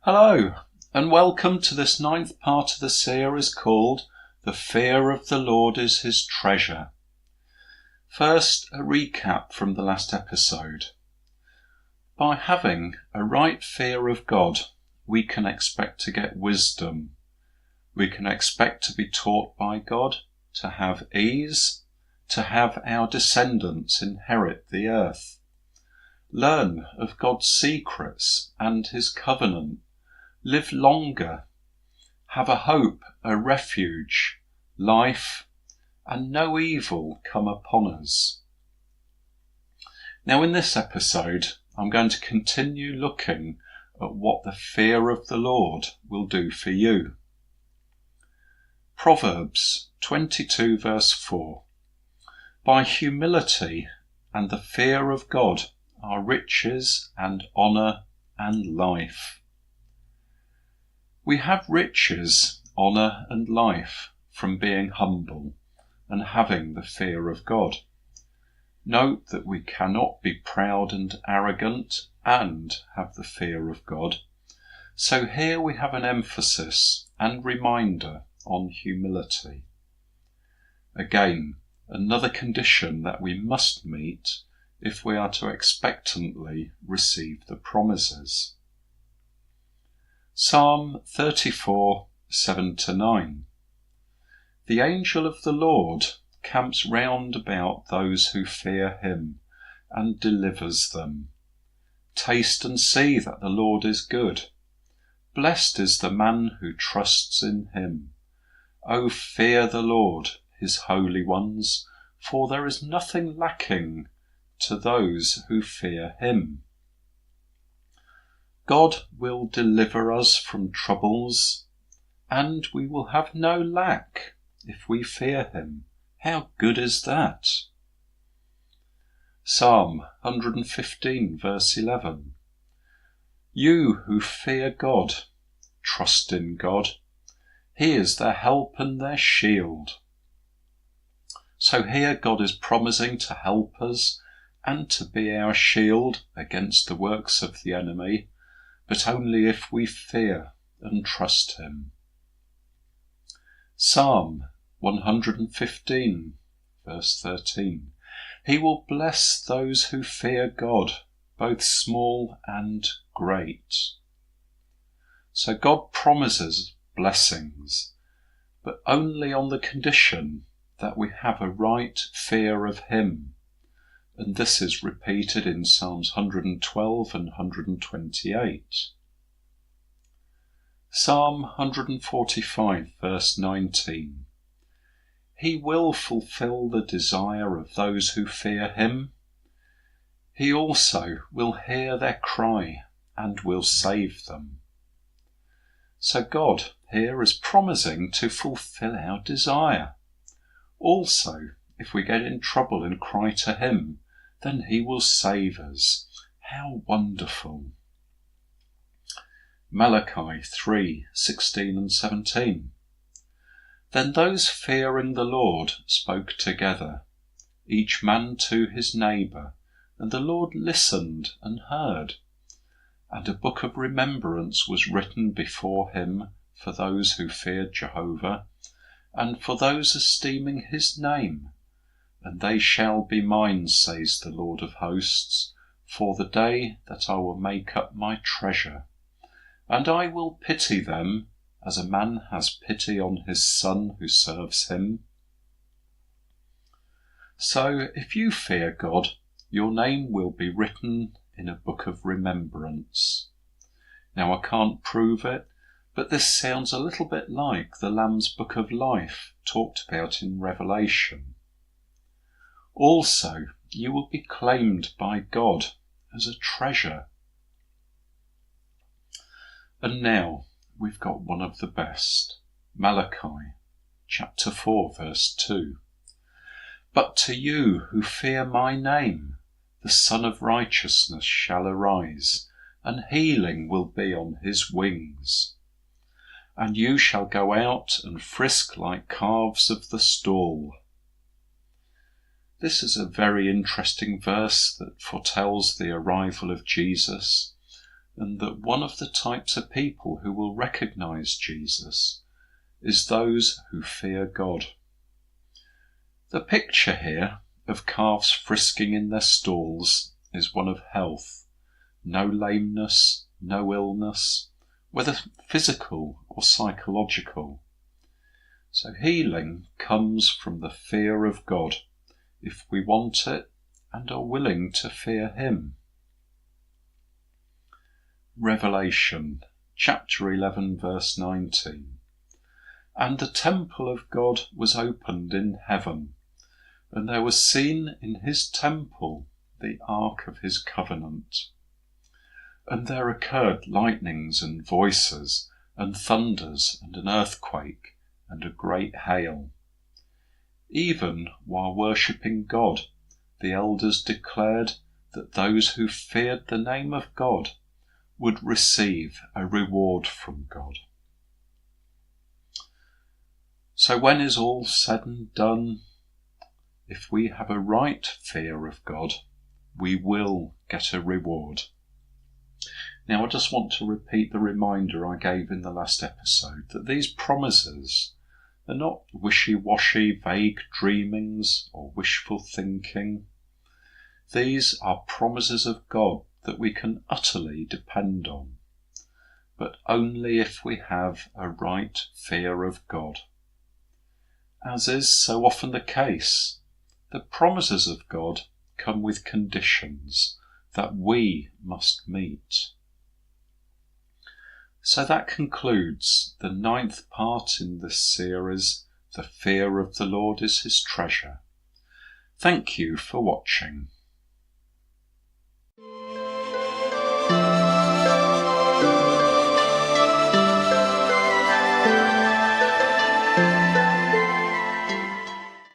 Hello, and welcome to this 9th part of the series called The Fear of the Lord is His Treasure. First, a recap from the last episode. By having a right fear of God, we can expect to get wisdom. We can expect to be taught by God, to have ease, to have our descendants inherit the earth, learn of God's secrets and His covenant, live longer, have a hope, a refuge, life, and no evil come upon us. Now in this episode, I'm going to continue looking at what the fear of the Lord will do for you. Proverbs 22 verse 4. By humility and the fear of God are riches and honour and life. We have riches, honour and life from being humble and having the fear of God. Note that we cannot be proud and arrogant and have the fear of God. So here we have an emphasis and reminder on humility. Again, another condition that we must meet if we are to expectantly receive the promises. Psalm 34, 7-9. The angel of the Lord camps round about those who fear him and delivers them. Taste and see that the Lord is good. Blessed is the man who trusts in him. O fear the Lord, his holy ones, for there is nothing lacking to those who fear him. God will deliver us from troubles, and we will have no lack if we fear him. How good is that? Psalm 115 verse 11. You who fear God, trust in God. He is their help and their shield. So here God is promising to help us and to be our shield against the works of the enemy, but only if we fear and trust him. Psalm 115 verse 13. He will bless those who fear God, both small and great. So God promises blessings, but only on the condition that we have a right fear of him. And this is repeated in Psalms 112 and 128. Psalm 145 verse 19. He will fulfill the desire of those who fear him. He also will hear their cry and will save them. So God here is promising to fulfill our desire. Also, if we get in trouble and cry to him, then he will save us. How wonderful. Malachi 3:16 and 17. Then those fearing the Lord spoke together, each man to his neighbour, and the Lord listened and heard. And a book of remembrance was written before him for those who feared Jehovah, and for those esteeming his name. And they shall be mine, says the Lord of hosts, for the day that I will make up my treasure. And I will pity them, as a man has pity on his son who serves him. So if you fear God, your name will be written in a book of remembrance. Now I can't prove it, but this sounds a little bit like the Lamb's Book of Life talked about in Revelation. Also, you will be claimed by God as a treasure. And now we've got one of the best. Malachi chapter 4 verse 2. But to you who fear my name, the Son of Righteousness shall arise, and healing will be on his wings. And you shall go out and frisk like calves of the stall. This is a very interesting verse that foretells the arrival of Jesus and that one of the types of people who will recognize Jesus is those who fear God. The picture here of calves frisking in their stalls is one of health, no lameness, no illness, whether physical or psychological. So healing comes from the fear of God, if we want it and are willing to fear him. Revelation chapter 11 verse 19. And the temple of God was opened in heaven, and there was seen in his temple the ark of his covenant. And there occurred lightnings and voices, and thunders, and an earthquake, and a great hail. Even while worshipping God, the elders declared that those who feared the name of God would receive a reward from God. So when is all said and done, if we have a right fear of God, we will get a reward. Now I just want to repeat the reminder I gave in the last episode, that these promises are not wishy-washy, vague dreamings or wishful thinking. These are promises of God that we can utterly depend on, but only if we have a right fear of God. As is so often the case, the promises of God come with conditions that we must meet. So that concludes the 9th part in this series, The Fear of the Lord is His Treasure. Thank you for watching.